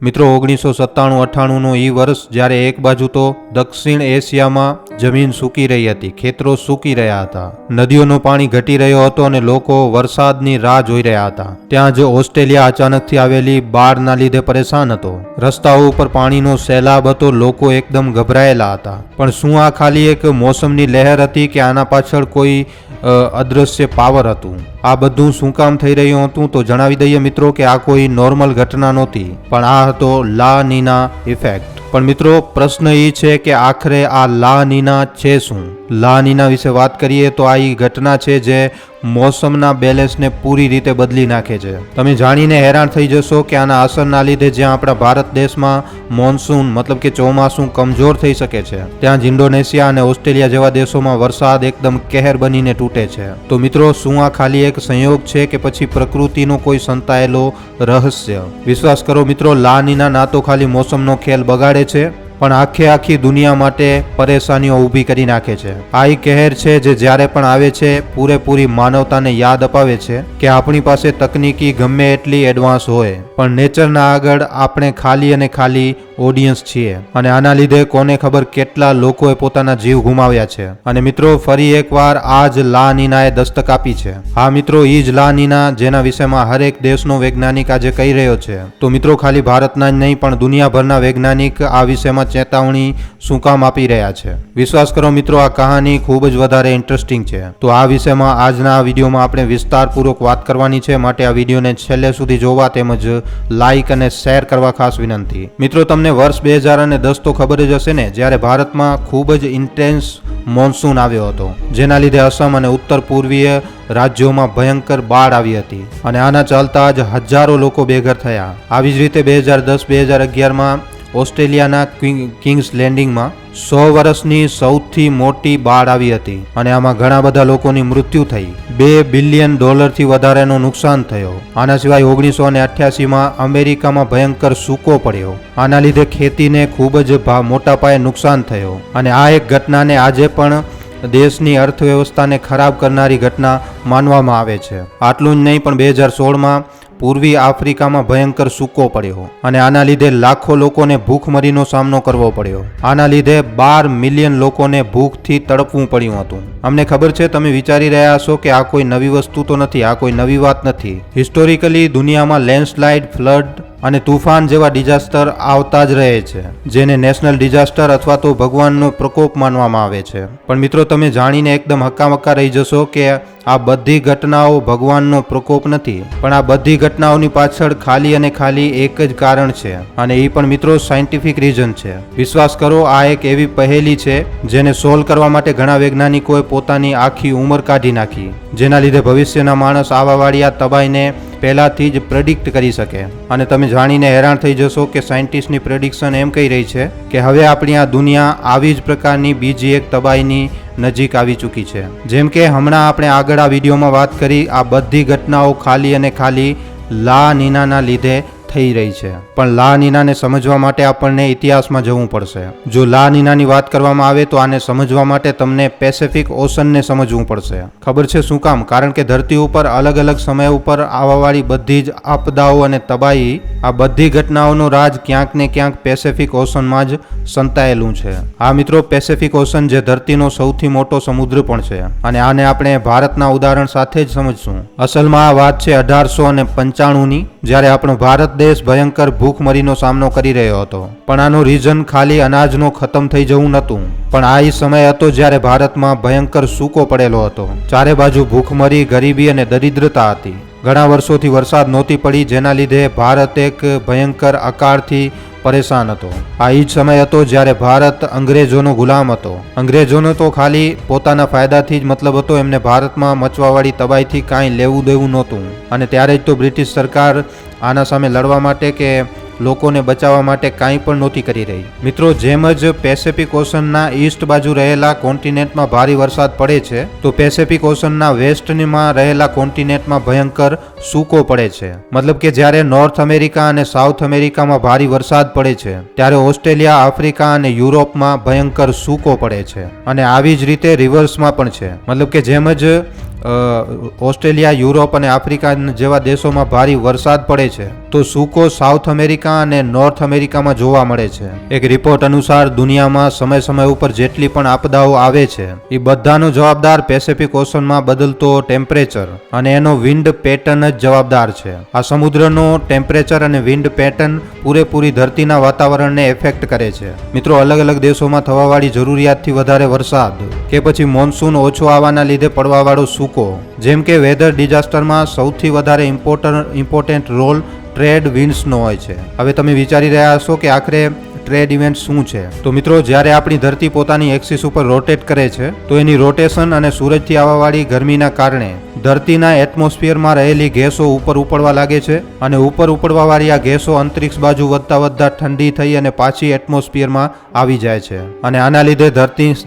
મિત્રો 1997-98નું એ વર્ષ જ્યારે એક બાજુ તો દક્ષિણ એશિયામાં જમીન સૂકી રહી હતી, ખેતરો સૂકી રહ્યા હતા, નદીઓનું પાણી ઘટી રહ્યો હતો અને લોકો વરસાદની રાહ જોઈ રહ્યા હતા. ત્યાં જ ઓસ્ટ્રેલિયા અચાનકથી આવેલી બાઢના લીધે પરેશાન હતો. રસ્તાઓ ઉપર પાણીનો સૈલાબ હતો, લોકો એકદમ ગભરાયેલા હતા. પણ શું આ ખાલી એક મોસમની લહેર હતી કે આના પાછળ કોઈ અદ્રશ્ય પાવર હતું? આ બધું શું કામ થઈ રહ્યું હતું? તો જણાવી દઈએ મિત્રો કે આ કોઈ નોર્મલ ઘટના નહોતી, પણ આ હતો લા નીના ઇફેક્ટ. પણ મિત્રો પ્રશ્ન એ છે કે આખરે આ લા નીના છે શું? લા નીના વિશે વાત કરીએ તો આ એ ઘટના છે જે મોસમના બેલેન્સને પૂરી રીતે બદલી નાખે છે. તમે જાણીને હેરાન થઈ જશો કે આના અસરના લીધે જ્યાં આપણા ભારત દેશમાં મોન્સૂન મતલબ કે ચોમાસું કમજોર થઈ શકે છે, ત્યાં જ ઇન્ડોનેશિયા અને ઓસ્ટ્રેલિયા જેવા દેશોમાં વરસાદ એકદમ કહેર બનીને તૂટે છે. તો મિત્રો શું આ ખાલી એક સંયોગ છે કે પછી પ્રકૃતિનો કોઈ સંતાયેલો રહસ્ય? વિશ્વાસ કરો મિત્રો, લા નીના ના તો ખાલી મોસમનો ખેલ બગાડે છે, પણ આખી દુનિયા માટે પરેશાનીઓ ઊભી કરી નાખે છે. આ એક કહેર છે જે જ્યારે પણ આવે છે પૂરેપૂરી માનવતાને યાદ અપાવે છે કે આપણી પાસે તકનીકી ગમે એટલી એડવાન્સ હોય, પણ નેચરના આગળ આપણે ખાલી અને ખાલી ઓડિયન્સ છીએ. અને આના લીધે કોને ખબર કેટલા લોકોએ પોતાના જીવ ગુમાવ્યા છે. અને મિત્રો ફરી એકવાર આ જ લા નીનાએ દસ્તક આપી છે. હા મિત્રો, એ જ લા નીના જેના વિષયમાં હરેક દેશનો વૈજ્ઞાનિક આજે કહી રહ્યો છે. તો મિત્રો ખાલી ભારતના જ નહીં પણ દુનિયાભરના વૈજ્ઞાનિક આ વિષયમાં ચેતવણી શું કામ આપી રહ્યા છે? વિશ્વાસ કરો મિત્રો, આ કહાની ખૂબ જ વધારે ઇન્ટરેસ્ટિંગ છે. તો આ વિષયમાં આજના આ વિડીયોમાં આપણે વિસ્તારપૂર્વક વાત કરવાની છે, માટે આ વિડીયોને છેલ્લે સુધી જોવા તેમજ લાઇક અને શેર કરવા ખાસ વિનંતી. મિત્રો તમને વર્ષ 2010 તો ખબર જ હશે ને, જ્યારે ભારતમાં ખૂબ જ ઇન્ટેન્સ મોન્સૂન આવ્યો હતો, જેના લીધે અસમ અને ઉત્તર પૂર્વીય રાજ્યોમાં ભયંકર બાઢ આવી હતી અને આના ચાલતા જ હજારો લોકો બેઘર થયા. આવી જ રીતે 2010-2011માં ઓસ્ટ્રેલિયાના કિંગ્સ લેન્ડિંગમાં 100 વર્ષની સૌથી મોટી બાઢ આવી હતી અને આમાં ઘણા બધા લોકોની મૃત્યુ થઈ. $2 બિલિયન થી વધારેનું નુકસાન થયો. આના સિવાય 1988માં અમેરિકામાં ભયંકર સૂકો પડ્યો. આના લીધે ખેતીને ખૂબ જ મોટા પાયે નુકસાન થયો અને આ એક ઘટનાને આજે પણ દેશની અર્થવ્યવસ્થાને ખરાબ કરનારી ઘટના માનવામાં આવે છે. આટલું જ નહીં, પણ 2016માં પૂર્વી આફ્રિકામાં ભયંકર સૂકો પડ્યો અને આના લીધે લાખો લોકોને ભૂખમરીનો સામનો કરવો પડ્યો. આના લીધે 12 મિલિયન લોકોને ભૂખથી તડપવું પડ્યું હતું. અમને ખબર છે તમે વિચારી રહ્યા હશો કે આ કોઈ નવી વસ્તુ તો નથી, આ કોઈ નવી વાત નથી. હિસ્ટોરિકલી દુનિયામાં લેન્ડસ્લાઇડ, ફ્લડ અને તુફાન જેવા ડિઝાસ્ટર આવતા જ રહે છે, જેને નેશનલ ડિઝાસ્ટર અથવા તો ભગવાનનો પ્રકોપ માનવામાં આવે છે. પણ મિત્રો તમે જાણીને એકદમ હક્કામક્કા રહી જશો કે આ બધી ઘટનાઓ ભગવાનનો પ્રકોપ નથી, પણ આ બધી ઘટનાઓની પાછળ ખાલી અને ખાલી એક જ કારણ છે, અને એ પણ મિત્રો સાયન્ટિફિક રીઝન છે. વિશ્વાસ કરો, આ એક એવી પહેલી છે જેને સોલ્વ કરવા માટે ઘણા વૈજ્ઞાનિકોએ પોતાની આખી ઉંમર કાઢી નાખી, જેના લીધે ભવિષ્યના માણસ આવાવાળી આ તબાહીને પહેલાથી જ પ્રેડિક્ટ કરી શકે. અને તમે જાણીને હેરાન થઈ જશો કે સાયન્ટિસ્ટની પ્રેડિક્શન એમ કહી રહી છે કે હવે આપણી આ દુનિયા આવી જ પ્રકારની બીજી એક તબાહીની નજીક આવી ચૂકી છે. જેમ કે હમણાં આપણે આગળ આ વિડીયોમાં વાત કરી, આ બધી ઘટનાઓ ખાલી અને ખાલી લા નીનાના લીધે થઈ રહી છે. પણ લા નીનાને સમજવા માટે આપણને ઇતિહાસમાં જવું પડશે. જો લા નીનાની વાત કરવામાં આવે તો આને સમજવા માટે તમને પેસિફિક ઓશનને સમજવું પડશે. ખબર છે શું કામ? કારણ કે ધરતી ઉપર અલગ અલગ સમય ઉપર આવવાવાળી બધી જ આપદાઓ અને તબાહી, આ બધી ઘટનાઓનો રાજ ક્યાંક ને ક્યાંક પેસિફિક ઓશનમાં જ સંતાયેલું છે. આ મિત્રો પેસિફિક ઓશન જે ધરતીનો સૌથી મોટો સમુદ્ર પણ છે, અને આને આપણે ભારતના ઉદાહરણ સાથે જ સમજશું. અસલમાં આ વાત છે 1895ની, જ્યારે આપણો ભારત દેશ ભયંકર ભૂખમરીનો સામનો કરી રહ્યો હતો. પણ આનો રીઝન ખાલી અનાજનો ખતમ થઈ જવું નહોતું, પણ આ એ સમય હતો જ્યારે ભારતમાં ભયંકર સૂકો પડેલો હતો. ચારે બાજુ ભૂખમરી, ગરીબી અને દરિદ્રતા હતી. ઘણા વર્ષોથી વરસાદ નહોતી પડી, જેના લીધે ભારત એક ભયંકર અકાળથી પરેશાન હતો. આ એ જ સમય હતો જ્યારે ભારત અંગ્રેજોનો ગુલામ હતો. અંગ્રેજોનો તો ખાલી પોતાના ફાયદાથી જ મતલબ હતો, એમને ભારતમાં મચવાવાળી તબાહીથી કાંઈ લેવું દેવું નહોતું. અને ત્યારે જ તો બ્રિટિશ સરકાર આના સામે લડવા માટે કે લોકોને બચાવવા માટે કાંઈ પણ નહોતી કરી રહી. મિત્રો જેમ જ પેસિફિક ઓશનના ઈસ્ટ બાજુ રહેલા કોન્ટિનેન્ટમાં ભારે વરસાદ પડે છે, તો પેસિફિક ઓશનના વેસ્ટમાં રહેલા કોન્ટિનેન્ટમાં ભયંકર સૂકો પડે છે. મતલબ કે જ્યારે નોર્થ અમેરિકા અને સાઉથ અમેરિકામાં ભારે વરસાદ પડે છે, ત્યારે ઓસ્ટ્રેલિયા, આફ્રિકા અને યુરોપમાં ભયંકર સૂકો પડે છે. અને આવી જ રીતે રિવર્સમાં પણ છે. મતલબ કે જેમ જ ઓસ્ટ્રેલિયા, યુરોપ અને આફ્રિકા જેવા દેશોમાં ભારે વરસાદ પડે છે તો સૂકો સાઉથ અમેરિકા અને નોર્થ અમેરિકામાં જોવા મળે છે. એક રિપોર્ટ અનુસાર દુનિયામાં સમય સમય ઉપર જેટલી પણ આપદાઓ આવે છે એ બધાનો જવાબદાર પેસિફિક ઓશનમાં બદલતો ટેમ્પરેચર અને એનો વિન્ડ પેટર્ન જ જવાબદાર છે. આ સમુદ્રનો ટેમ્પરેચર અને વિન્ડ પેટર્ન પૂરેપૂરી ધરતીના વાતાવરણને એફેક્ટ કરે છે. મિત્રો, અલગ અલગ દેશોમાં થવાવાળી જરૂરિયાતથી વધારે વરસાદ કે પછી મોન્સૂન ઓછો આવવાના લીધે પડવાવાળો સૂકો, જેમ કે વેધર ડિઝાસ્ટરમાં સૌથી વધારે ઇમ્પોર્ટન્ટ રોલ ટ્રેડ વિન્ડ્સનો હોય છે. હવે તમે વિચારી રહ્યા હશો કે આખરે ટ્રેડ ઇવેન્ટ શું છે? તો મિત્રો, જ્યારે આપણી ધરતી પોતાની એક્સિસ ઉપર રોટેટ કરે છે તો એની રોટેશન અને સૂરજથી આવવાવાળી ગરમીના કારણે ધરતીના એટમોસ્ફિયરમાં રહેલી ગેસો ઉપર ઉપડવા લાગે છે અને ઉપર ઉપડવાવાળી આ ગેસો અંતરિક્ષ બાજુ વધતા વધતા ઠંડી થઈ અને પાછી એટમોસ્ફિયરમાં આવી જાય છે. અને આના લીધે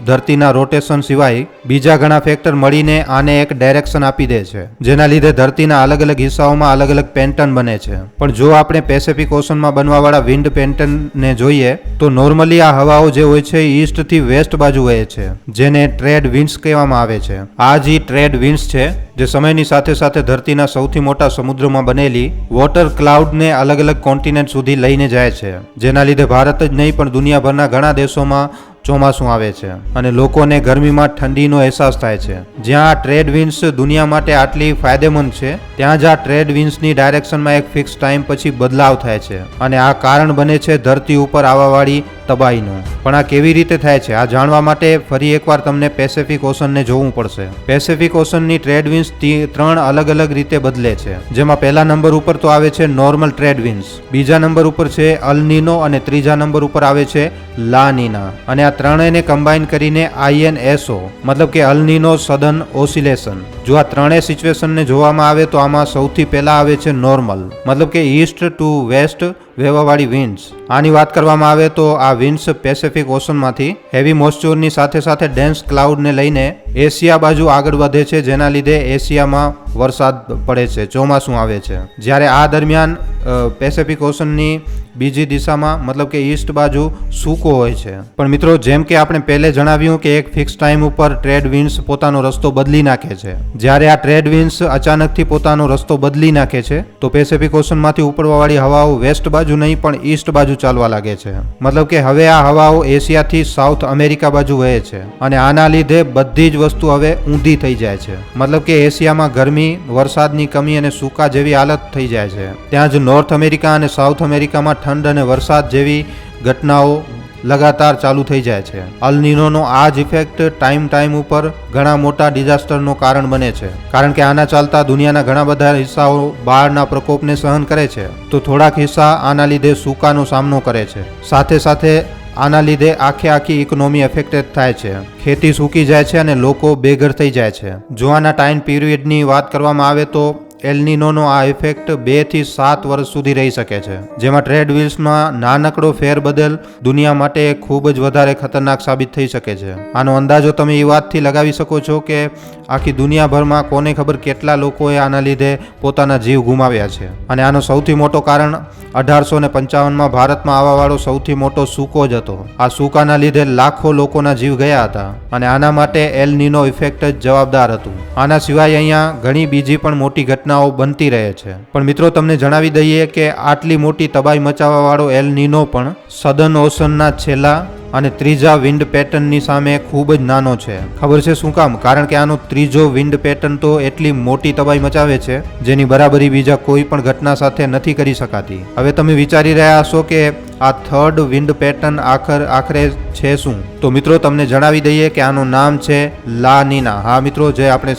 ધરતીના રોટેશન સિવાય બીજા ઘણા ફેક્ટર મળીને આને એક ડાયરેક્શન આપી દે છે, જેના લીધે ધરતીના અલગ અલગ હિસ્સાઓમાં અલગ અલગ પેટર્ન બને છે. પણ જો આપણે પેસિફિક ઓશનમાં બનવાવાળા વિન્ડ પેટર્નને જોઈએ તો નોર્મલી આ હવાઓ જે હોય છે ઈસ્ટથી વેસ્ટ બાજુ વહે છે, જેને ટ્રેડ વિન્ડ્સ કહેવામાં આવે છે. આ જ ટ્રેડ વિન્ડ્સ છે જે સમયની સાથે સાથે ધરતીના સૌથી મોટા સમુદ્રમાં બનેલી વોટર ક્લાઉડને અલગ અલગ કોન્ટિનેન્ટ સુધી લઈને જાય છે, જેના લીધે ભારત જ નહીં પણ દુનિયાભરના ઘણા દેશોમાં ચોમાસું આવે છે અને લોકોને ગરમીમાં ઠંડીનો અહેસાસ થાય છે. જ્યાં આ ટ્રેડ વિન્ડ્સ દુનિયા માટે આટલી ફાયદેમંદ છે ત્યાં જ આ ટ્રેડ વિન્ડ્સની ડાયરેક્શનમાં એક ફિક્સ ટાઈમ પછી બદલાવ થાય છે અને આ કારણ બને છે ધરતી ઉપર આવવાવાળી તબાહીનું. પણ આ કેવી રીતે થાય છે આ જાણવા માટે ફરી એકવાર તમને પેસિફિક ઓશનને જોવું પડશે. પેસિફિક ઓશનની ટ્રેડ વિન્ડ્સ 3 અલગ અલગ રીતે બદલે છે, જેમાં પહેલા નંબર ઉપર તો આવે છે નોર્મલ ટ્રેડ વિન્ડ્સ, બીજા નંબર ઉપર છે અલ નીનો અને ત્રીજા નંબર ઉપર આવે છે લા નીના. અને આ ત્રણેયને કમ્બાઈન કરીને INSO મતલબ કે અલ નીનો સદન ઓસિલેશન. જો આ ત્રણેય સિચ્યુએશનને જોવામાં આવે તો આમાં સૌથી પહેલા આવે છે નોર્મલ મતલબ કે ઈસ્ટ ટુ વેસ્ટ વહેવાવાળી વિન્ડ્સ. આની વાત કરવામાં આવે તો આ વિન્ડ્સ પેસિફિક ઓશનમાંથી હેવી મોઇસ્ચરની સાથે સાથે ડેન્સ ક્લાઉડને લઈને એશિયા બાજુ આગળ વધે છે, જેના લીધે એશિયામાં વરસાદ પડે છે, ચોમાસું આવે છે. જ્યારે આ દરમિયાન પેસિફિક ઓશનની બીજી દિશામાં મતલબ કે ઈસ્ટ બાજુ સૂકો હોય છે. પણ મિત્રો, જેમ કે આપણે પહેલે જણાવ્યું કે એક ફિક્સ ટાઈમ ઉપર ટ્રેડ વિન્ડ્સ પોતાનો રસ્તો બદલી નાખે છે. જ્યારે આ ટ્રેડ વિન્ડ્સ અચાનકથી પોતાનો રસ્તો બદલી નાખે છે તો પેસિફિક ઓશનમાંથી ઉપડવાવાળી હવાઓ વેસ્ટ બાજુ નહીં પણ ઈસ્ટ બાજુ ચાલવા લાગે છે. મતલબ કે હવે આ હવાઓ એશિયાથી સાઉથ અમેરિકા બાજુ વહે છે અને આના લીધે બધી જ વસ્તુ હવે ઊંધી થઈ જાય છે. મતલબ કે એશિયામાં ગરમી, વરસાદની કમી અને સૂકા જેવી હાલત થઈ જાય છે. ત્યાં જ નોર્થ અમેરિકા અને સાઉથ અમેરિકામાં ઠંડ અને વરસાદ જેવી ઘટનાઓ લગાતાર ચાલુ થઈ જાય છે. અલ નીનોનો આ જ ઇફેક્ટ ટાઈમ ઉપર ઘણા મોટા ડિઝાસ્ટરનું કારણ બને છે, કારણ કે આના ચાલતા દુનિયાના ઘણા બધા હિસ્સાઓ બહારના પ્રકોપને સહન કરે છે તો થોડાક હિસ્સા આના લીધે સૂકાનો સામનો કરે છે. સાથે સાથે આના લીધે આખી ઇકોનોમી એફેક્ટેડ થાય છે, ખેતી સૂકી જાય છે અને લોકો બેઘર થઈ જાય છે. જો આના ટાઈમ પીરિયડની વાત કરવામાં આવે તો એલ નીનોનો આ ઇફેક્ટ 2 થી 7 વર્ષ સુધી રહી શકે છે, જેમાં ટ્રેડ વિન્ડ્સમાં નાનકડો ફેરબદલ દુનિયા માટે ખૂબ જ વધારે ખતરનાક સાબિત થઈ શકે છે. આનો અંદાજો તમે એ વાતથી લગાવી શકો છો કે આખી દુનિયાભરમાં કોને ખબર કેટલા લોકોએ આના લીધે પોતાના જીવ ગુમાવ્યા છે. અને આનો સૌથી મોટો કારણ 1855માં ભારતમાં આવવાવાળો સૌથી મોટો સૂકો જ હતો. આ સૂકાના લીધે લાખો લોકોના જીવ ગયા હતા અને આના માટે એલ નીનો ઇફેક્ટ જ જવાબદાર હતું. આના સિવાય અહીંયા ઘણી બીજી પણ મોટી ઘટનાઓ બનતી રહે છે. પણ મિત્રો, તમને જણાવી દઈએ કે આટલી મોટી તબાહી મચાવવાવાળો એલ નીનો પણ સદર્ન ઓશનના છેલ્લા અને ત્રીજા વિન્ડ પેટર્નની સામે ખૂબ જ નાનો છે. ખબર છે શું કામ? કારણ કે આનો ત્રીજો વિન્ડ પેટર્ન તો એટલી મોટી તબાહી મચાવે છે જેની બરાબરી બીજા કોઈ પણ ઘટના સાથે નથી કરી શકાતી. હવે તમે વિચારી રહ્યા હશો કે આ થર્ડ વિન્ડ પેટર્ન આખરે છે શું? તો મિત્રો, તમને જણાવી દઈએ કે આનું નામ છે લા નીના. હા મિત્રો, જે આપણે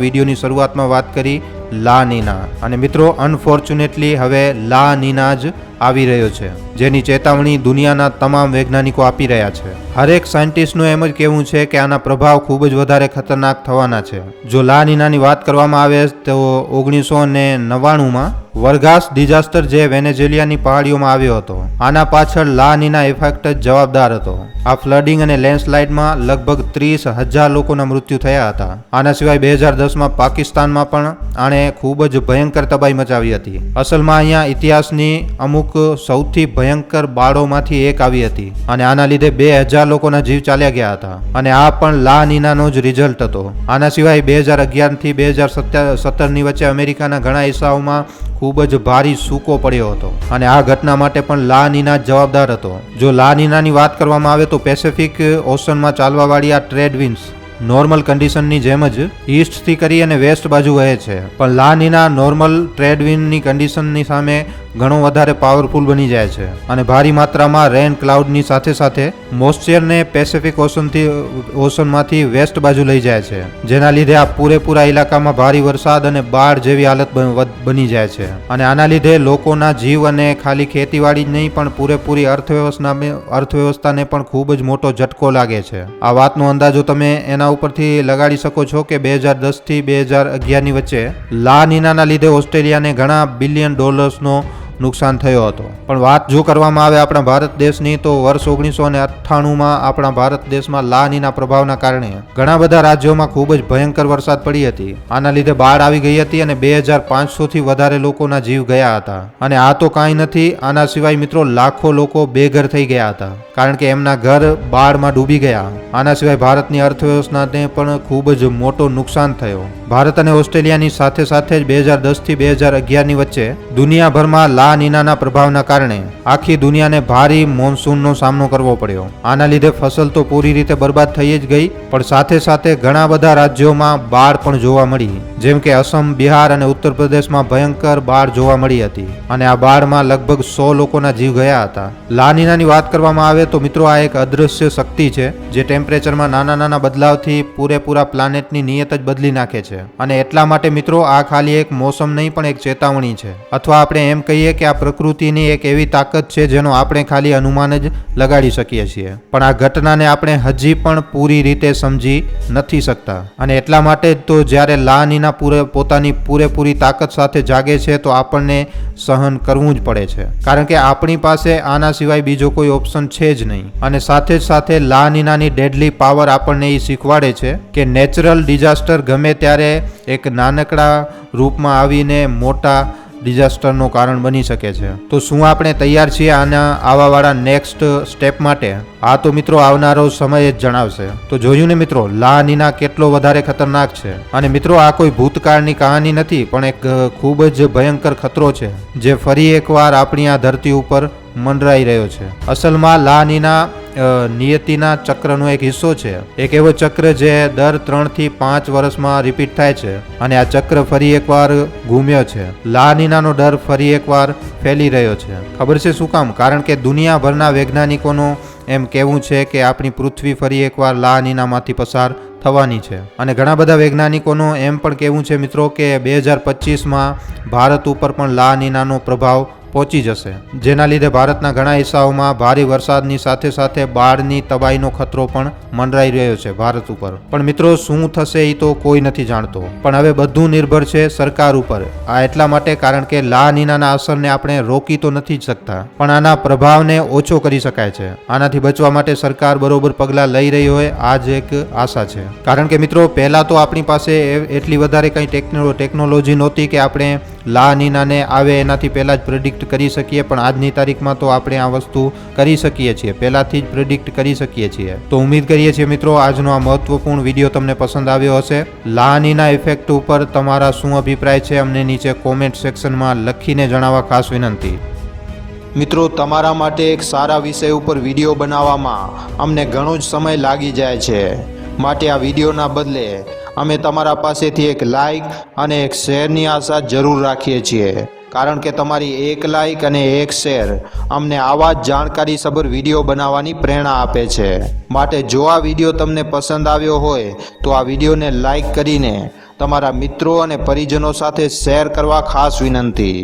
વિડીયોની શરૂઆતમાં વાત કરી લા નીના. અને મિત્રો, અનફોર્ચ્યુનેટલી હવે લા નીના જ આવી રહ્યો છે, જેની ચેતવણી દુનિયાના તમામ વૈજ્ઞાનિકો આપી રહ્યા છે. હરેક સાયન્ટિસ્ટનું એમ જ કહેવું છે કે આના પ્રભાવ ખૂબ જ વધારે ખતરનાક થવાના છે. જો લા નીનાની વાત કરવામાં આવે તો 1999માં વર્ગાસ ડિઝાસ્ટર જે વેનેઝુએલાની પહાડીઓમાં આવ્યો હતો, આના પાછળ લા નીના ઇફેક્ટ જ જવાબદાર હતો. આ ફ્લડિંગ અને લેન્ડસ્લાઇડમાં લગભગ 30,000 લોકોના મૃત્યુ થયા હતા. આના સિવાય 2010માં પાકિસ્તાનમાં પણ આણે ખૂબ જ ભયંકર તબાહી મચાવી હતી. અસલમાં અહીંયા ઇતિહાસની અમુક સૌથી ભયંકર બાળોમાંથી એક આવી હતી અને આના લીધે 2000 લોકોના જીવ ચાલ્યા ગયા હતા અને આ પણ લા નીનાનો જ રિઝલ્ટ હતો. આના સિવાય 2011 થી 2017ની વચ્ચે અમેરિકાના ઘણા હિસ્સાઓમાં ખૂબ જ ભારી સૂકો પડ્યો હતો અને આ ઘટના માટે પણ લા નીના જવાબદાર હતો. જો લા નીનાની વાત કરવામાં આવે તો પેસિફિક ઓશનમાં ચાલવાવાળી આ ટ્રેડ વિન્ડ્સ નોર્મલ કન્ડિશનની જેમ જ ઈસ્ટથી કરી અને વેસ્ટ બાજુ વહે છે, પણ લા નીના નોર્મલ ટ્રેડ વિન્ડની કન્ડિશનની સામે ઘણો વધારે પાવરફુલ બની જાય છે અને ભારી માત્રામાં રેન ક્લાઉડની સાથે સાથે મોઇસ્ચરને પેસિફિક ઓશનમાંથી વેસ્ટ બાજુ લઈ જાય છે, જેના લીધે આ પૂરેપૂરા ઇલાકામાં ભારે વરસાદ અને બાઢ જેવી હાલત બની જાય છે અને આના લીધે લોકોના જીવ અને ખાલી ખેતીવાડી જ નહીં પણ પૂરેપૂરી અર્થવ્યવસ્થાને પણ ખૂબ જ મોટો ઝટકો લાગે છે. આ વાતનો અંદાજો તમે એના ઉપરથી લગાડી શકો છો કે 2010 થી 2011ની વચ્ચે લા નીનાના લીધે ઓસ્ટ્રેલિયાને ઘણા બિલિયન ડોલર્સનો નુકસાન થયો હતો. પણ વાત જો કરવામાં આવે આપણા ભારત દેશની તો વર્ષ 1998માં આપણા ભારત દેશમાં લા નીના પ્રભાવના કારણે ઘણા બધા રાજ્યોમાં ખૂબ જ ભયંકર વરસાદ પડી હતી. આના લીધે બાઢ આવી ગઈ હતી અને 2500થી વધારે લોકોના જીવ ગયા હતા. અને આ તો કાંઈ નથી, આના સિવાય મિત્રો લાખો લોકો બેઘર થઈ ગયા હતા કારણ કે એમના ઘર બાઢમાં ડૂબી ગયા. આના સિવાય ભારતની અર્થવ્યવસ્થાને પણ ખૂબ જ મોટો નુકસાન થયો. ભારત અને ઓસ્ટ્રેલિયાની સાથે સાથે જ 2010 થી 2011ની વચ્ચે દુનિયાભરમાં લા નીનાના પ્રભાવના કારણે આખી દુનિયાને ભારે મોન્સૂનનો સામનો કરવો પડ્યો. આના લીધે ફસલ તો પૂરી રીતે બરબાદ થઈ જ ગઈ, પણ સાથે સાથે ઘણા બધા રાજ્યોમાં બાઢ પણ જોવા મળી, જેમ કે અસમ, બિહાર અને ઉત્તર પ્રદેશમાં ભયંકર બાઢ જોવા મળી હતી અને આ બાઢમાં લગભગ 100 લોકોના જીવ ગયા હતા. લા નીનાની વાત કરવામાં આવે તો મિત્રો આ એક અદૃશ્ય શક્તિ છે જે ટેમ્પરેચરમાં નાના નાના બદલાવથી પૂરેપૂરા પ્લાનેટની નિયત જ બદલી નાખે છે અને એટલા માટે મિત્રો આ ખાલી એક મોસમ નહીં પણ એક ચેતવણી છે, અથવા આપણે એમ કહીએ કે આ પ્રકૃતિની એક એવી તાકાત છે જેનો આપણે ખાલી અનુમાન જ લગાડી શકીએ છીએ, પણ આ ઘટનાને આપણે હજી પણ પૂરી રીતે સમજી નથી શકતા. અને એટલા માટે તો જ્યારે લા નીના પોતાની પૂરેપૂરી તાકાત સાથે જાગે છે તો આપણને સહન કરવું જ પડે છે, કારણ કે આપણી પાસે આના સિવાય બીજો કોઈ ઓપ્શન છે જ નહીં. અને સાથે જ સાથે લા નીનાની ડેડલી પાવર આપણને એ શીખવાડે છે કે નેચરલ ડિઝાસ્ટર ગમે ત્યારે એક નાનકડા રૂપમાં આવીને મોટા ડિઝાસ્ટરનો કારણ બની શકે છે. તો શું આપણે તૈયાર છીએ આવાવાળા નેક્સ્ટ સ્ટેપ માટે? આ તો મિત્રો આવનારો સમય જ જણાવશે. તો જોયું ને મિત્રો, લા નીના કેટલો વધારે ખતરનાક છે. અને મિત્રો આ કોઈ ભૂતકાળની કહાની નથી પણ એક ખૂબ જ ભયંકર ખતરો છે જે ફરી એકવાર આપણી આ ધરતી ઉપર મંડરાઈ રહ્યો છે. અસલમાં લા નીના નિયતિના ચક્રનો એક હિસ્સો છે, એક એવો ચક્ર જે દર 3 થી 5 વર્ષમાં રિપીટ થાય છે અને આ ચક્ર ફરી એકવાર ઘૂમ્યો છે. લા નીનાનો ડર ફરી એકવાર ફેલી રહ્યો છે. ખબર છે શું કામ? કારણ કે દુનિયાભરના વૈજ્ઞાનિકોનો એમ કહેવું છે કે આપણી પૃથ્વી ફરી એકવાર લા નીનામાંથી પસાર થવાની છે અને ઘણા બધા વૈજ્ઞાનિકોનો એમ પણ કહેવું છે મિત્રો કે 2025માં ભારત ઉપર પણ લા નીનાનો પ્રભાવ પહોંચી જશે, જેના લીધે ભારતના ઘણા હિસ્સાઓમાં ભારે વરસાદની સાથે સાથે બાઢની તબાહીનો ખતરો પણ મંડરાઈ રહ્યો છે ભારત ઉપર. પણ મિત્રો શું થશે એ તો કોઈ નથી જાણતો, પણ હવે બધું નિર્ભર છે સરકાર ઉપર. આ એટલા માટે કારણ કે લા નીનાના અસરને આપણે રોકી તો નથી જ શકતા, પણ આના પ્રભાવને ઓછો કરી શકાય છે. આનાથી બચવા માટે સરકાર બરોબર પગલાં લઈ રહી હોય આ જ એક આશા છે. કારણ કે મિત્રો પહેલા તો આપણી પાસે એટલી વધારે કંઈ ટેકનોલોજી નહોતી કે આપણે લા નીનાને આવે એનાથી પહેલાં જ પ્રેડિક્ટ કરી શકીએ, પણ આજની તારીખમાં તો આપણે આ વસ્તુ કરી શકીએ છીએ, પહેલાંથી જ પ્રેડિક્ટ કરી શકીએ છીએ. તો ઉમ્મીદ કરીએ છીએ મિત્રો આજનો આ મહત્વપૂર્ણ વિડીયો તમને પસંદ આવ્યો હશે. લા નીના ઇફેક્ટ ઉપર તમારા શું અભિપ્રાય છે અમને નીચે કોમેન્ટ સેક્શનમાં લખીને જણાવવા ખાસ વિનંતી. મિત્રો તમારા માટે એક સારા વિષય ઉપર વિડીયો બનાવવામાં અમને ઘણો જ સમય લાગી જાય છે, માટે આ વિડીયોના બદલે અમે તમારા પાસેથી એક લાઇક અને એક શેરની આશા જરૂર રાખીએ છીએ, કારણ કે તમારી એક લાઇક અને એક શેર અમને આવા જ જાણકારીસભર વિડીયો બનાવવાની પ્રેરણા આપે છે. માટે જો આ વિડીયો તમને પસંદ આવ્યો હોય તો આ વિડીયોને લાઇક કરીને તમારા મિત્રો અને પરિજનો સાથે શેર કરવા ખાસ વિનંતી.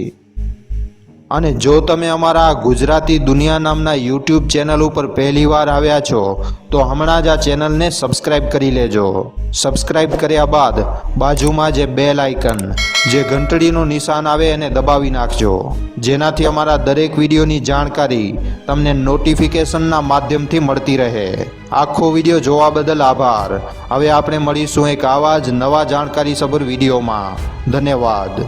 અને જો તમે અમારા ગુજરાતી દુનિયા નામના યુટ્યુબ ચેનલ ઉપર પહેલીવાર આવ્યા છો તો હમણાં જ આ ચેનલને સબસ્ક્રાઈબ કરી લેજો. સબસ્ક્રાઈબ કર્યા બાદ બાજુમાં જે બેલ આઇકન જે ઘંટડીનું નિશાન આવે એને દબાવી નાખજો, જેનાથી અમારા દરેક વિડીયોની જાણકારી તમને નોટિફિકેશનના માધ્યમથી મળતી રહે. આખો વિડીયો જોવા બદલ આભાર. હવે આપણે મળીશું એક આવા જ નવા જાણકારીસભર વિડીયોમાં. ધન્યવાદ.